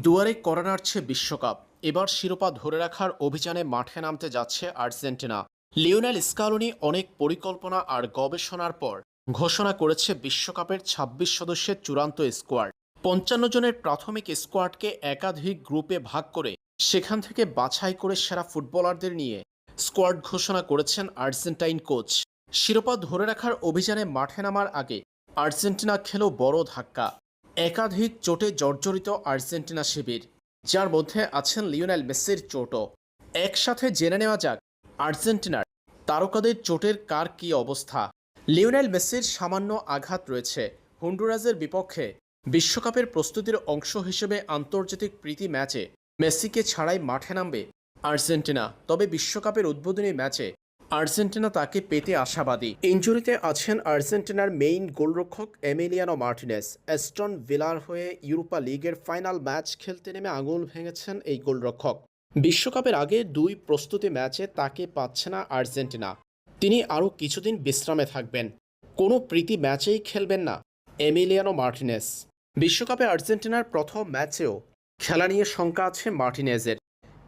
দুয়ারে কড়া নাড়ছে বিশ্বকাপ। এবার শিরোপা ধরে রাখার অভিযানে মাঠে নামতে যাচ্ছে আর্জেন্টিনা। লিওনেল স্কালোনি অনেক পরিকল্পনা আর গবেষণার পর ঘোষণা করেছে বিশ্বকাপের ২৬ সদস্যের চূড়ান্ত স্কোয়াড। ৫৫ জনের প্রাথমিক স্কোয়াডকে একাধিক গ্রুপে ভাগ করে সেখান থেকে বাছাই করে সেরা ফুটবলারদের নিয়ে স্কোয়াড ঘোষণা করেছেন আর্জেন্টাইন কোচ। শিরোপা ধরে রাখার অভিযানে মাঠে নামার আগে আর্জেন্টিনা খেল বড় ধাক্কা। একাধিক চোটে জর্জরিত আর্জেন্টিনা শিবির, যার মধ্যে আছেন লিওনেল মেসির চোটও। একসাথে জেনে নেওয়া যাক আর্জেন্টিনার তারকাদের চোটের কার কী অবস্থা। লিওনেল মেসির সামান্য আঘাত রয়েছে। হন্ডুরাসের বিপক্ষে বিশ্বকাপের প্রস্তুতির অংশ হিসেবে আন্তর্জাতিক প্রীতি ম্যাচে মেসিকে ছাড়াই মাঠে নামবে আর্জেন্টিনা। তবে বিশ্বকাপের উদ্বোধনী ম্যাচে আর্জেন্টিনা তাকে পেতে আশাবাদী। ইনজুরিতে আছেন আর্জেন্টিনার মেইন গোলরক্ষক এমিলিয়ানো মার্টিনেজ। অ্যাস্টন ভিলার হয়ে ইউরোপা লিগের ফাইনাল ম্যাচ খেলতে নেমে আঙুল ভেঙেছেন এই গোলরক্ষক। বিশ্বকাপের আগে দুই প্রস্তুতি ম্যাচে তাকে পাচ্ছে না আর্জেন্টিনা। তিনি আরও কিছুদিন বিশ্রামে থাকবেন। কোনো প্রীতি ম্যাচেই খেলবেন না এমিলিয়ানো মার্টিনেজ। বিশ্বকাপে আর্জেন্টিনার প্রথম ম্যাচেও খেলা নিয়ে শঙ্কা আছে মার্টিনেজের।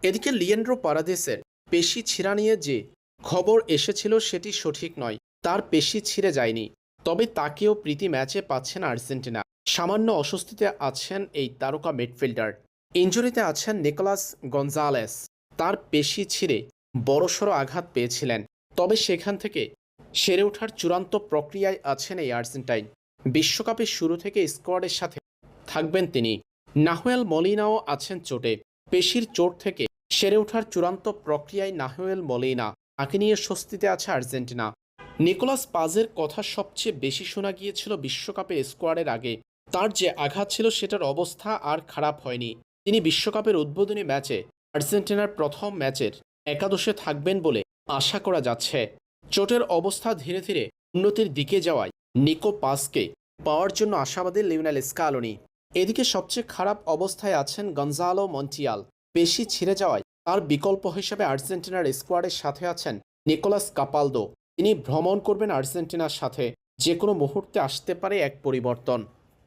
এদিকে লিয়েন্ড্রো পারাদেসের পেশি ছিঁড়া নিয়ে যে খবর এসেছিল সেটি সঠিক নয়, তার পেশি ছিঁড়ে যায়নি। তবে তাকেও প্রীতি ম্যাচে পাচ্ছেন আর্জেন্টিনা। সামান্য অস্বস্তিতে আছেন এই তারকা মিডফিল্ডার। ইনজুরিতে আছেন নিকোলাস গঞ্জালেস। তার পেশি ছিঁড়ে বড়সড় আঘাত পেয়েছিলেন, তবে সেখান থেকে সেরে ওঠার চূড়ান্ত প্রক্রিয়ায় আছেন এই আর্জেন্টাইন। বিশ্বকাপের শুরু থেকে স্কোয়াডের সাথে থাকবেন তিনি। নাহুয়েল মলিনাও আছেন চোটে। পেশির চোট থেকে সেরে ওঠার চূড়ান্ত প্রক্রিয়ায় নাহুয়েল মলিনা, তাকে নিয়ে স্বস্তিতে আছে আর্জেন্টিনা। নিকোলাস পাজের কথা সবচেয়ে বেশি শোনা গিয়েছিল বিশ্বকাপের স্কোয়াডের আগে। তার যে আঘাত ছিল সেটার অবস্থা আর খারাপ হয়নি। তিনি বিশ্বকাপের উদ্বোধনী ম্যাচে আর্জেন্টিনার প্রথম ম্যাচের একাদশে থাকবেন বলে আশা করা যাচ্ছে। চোটের অবস্থা ধীরে ধীরে উন্নতির দিকে যাওয়ায় নিকো পাজকে পাওয়ার জন্য আশাবাদী লিওনেল স্কালোনি। এদিকে সবচেয়ে খারাপ অবস্থায় আছেন গঞ্জালো মন্টিয়াল। পেশি ছিঁড়ে যাওয়ায় তার বিকল্প হিসেবে আর্জেন্টিনার স্কোয়াডের সাথে আছেন নিকোলাস কাপালদো। তিনি ভ্রমণ করবেন আর্জেন্টিনার সাথে। যে কোনো মুহূর্তে আসতে পারে এক পরিবর্তন।